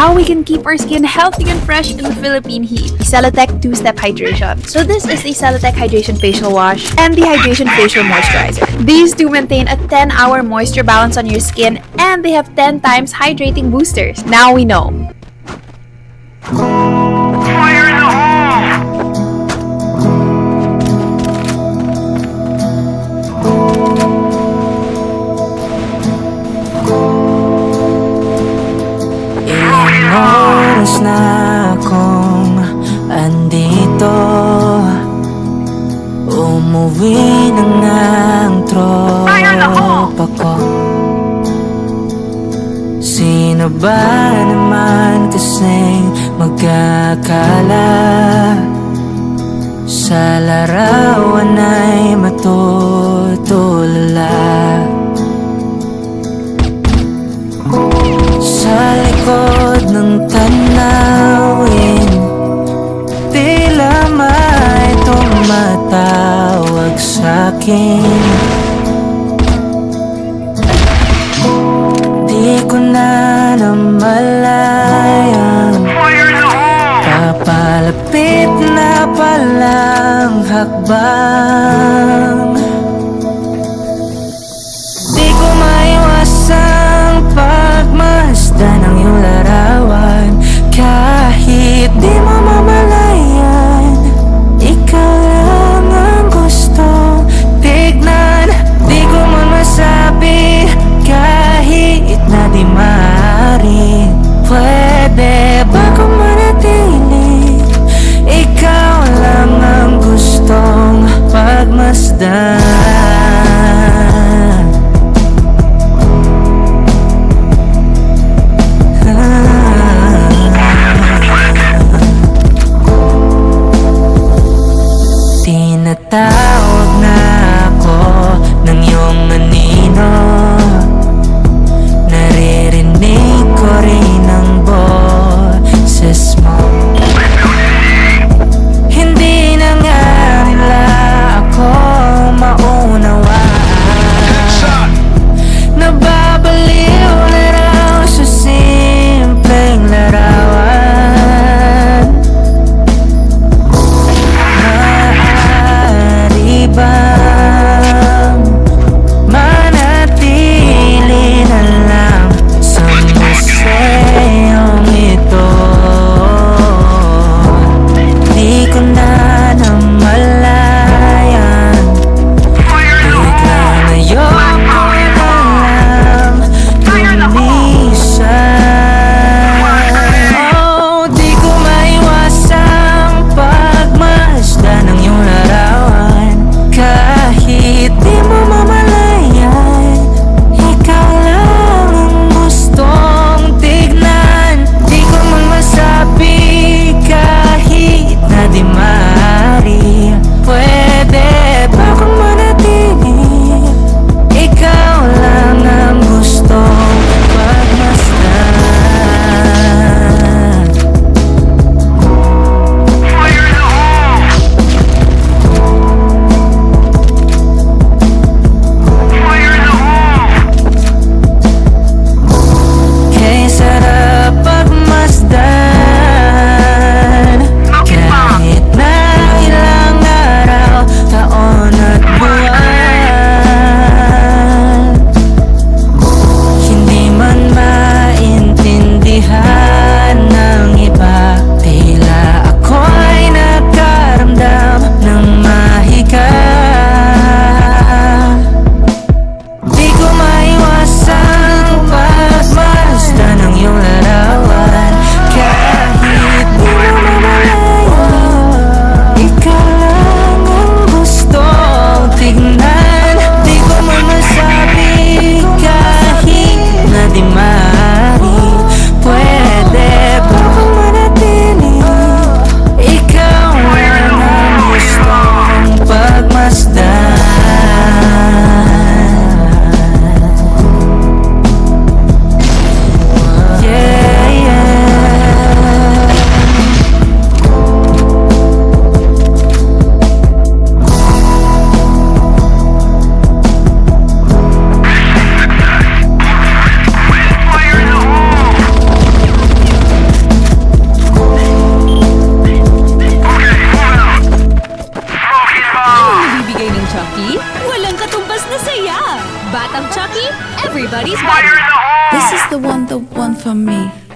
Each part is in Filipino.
how we can keep our skin healthy and fresh in the Philippine heat. The Celatec 2-Step Hydration. So this is the Celatec Hydration Facial Wash and the Hydration Facial Moisturizer. These two maintain a 10-hour moisture balance on your skin, and they have 10 times hydrating boosters. Now we know. Fire in the hole! Ilang oras na akong andito, umuwi na nga ang tropa ko. Sino ba naman kasing magkakala sa larawan ay matutulala? Sa likod ng tanawin, tila may tumatawag sa'kin. Di ko na namalayang papalapit na palang hakbang. Di ko maiwasang pagmasdan ang iyong larawan.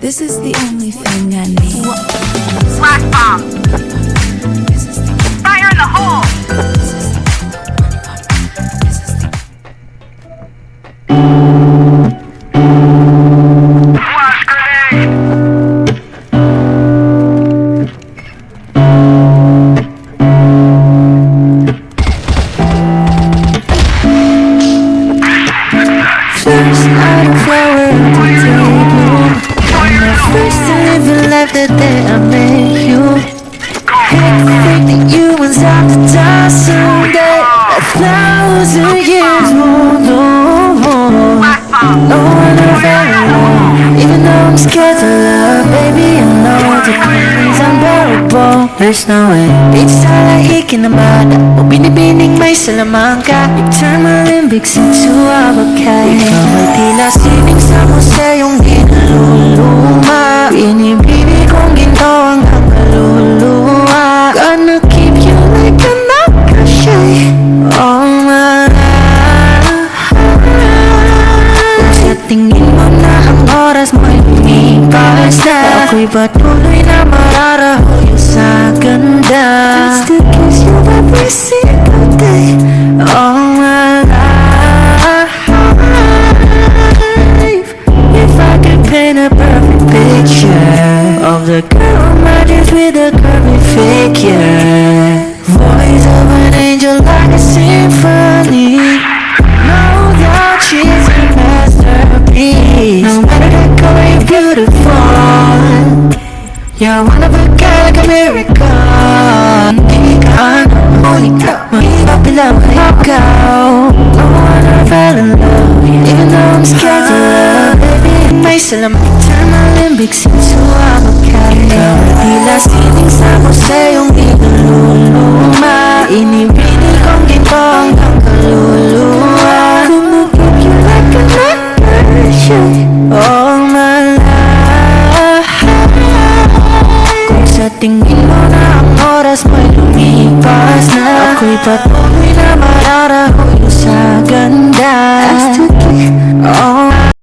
This is the only thing I need. Flash bomb! Fire in the hole! Flash grenade! First out of flower on the table. First to live a life that day I made you. Hate to think that you was out to die someday. 1,000 years won't know. No one ever alone. Even though I'm scared to love, baby, I know the pain's unbearable. There's no way. Di sa lahi kinamada o binibining may salamangka. You turn my limbics into abakay. Ikaw ay tila sining sa museyong di naluluma. Binibining kong ginto hanggang kaluluwa. Gonna keep you like a nakashay all my life. Kung sa tingin mo na ang oras mo'y lumipas na, ako'y patuloy na mararahoy sa ganda. That's the kiss you every single day all my life. If I could paint a perfect picture of the girl on my dreams with a curvy figure, voice of an angel like a symphony. Know that she's a masterpiece. No matter the color, you're beautiful. You're one of a kind, like a miracle. Hindi ka holy cow. Mahirap bilang ikaw. No one ever fell in love, even though I'm scared to love. Baby, may salamat. Turn my limbics into avocado. Ikaw ay tila sining sa museyong di naluluma. Inibini kong ginto hanggang kaluluwa. Gonna keep you like a nakashay all my life. Kung sa tingin mo na ang oras mo'y lumipas na, ako'y patuloy na mararahoy sa ganda. As to keep all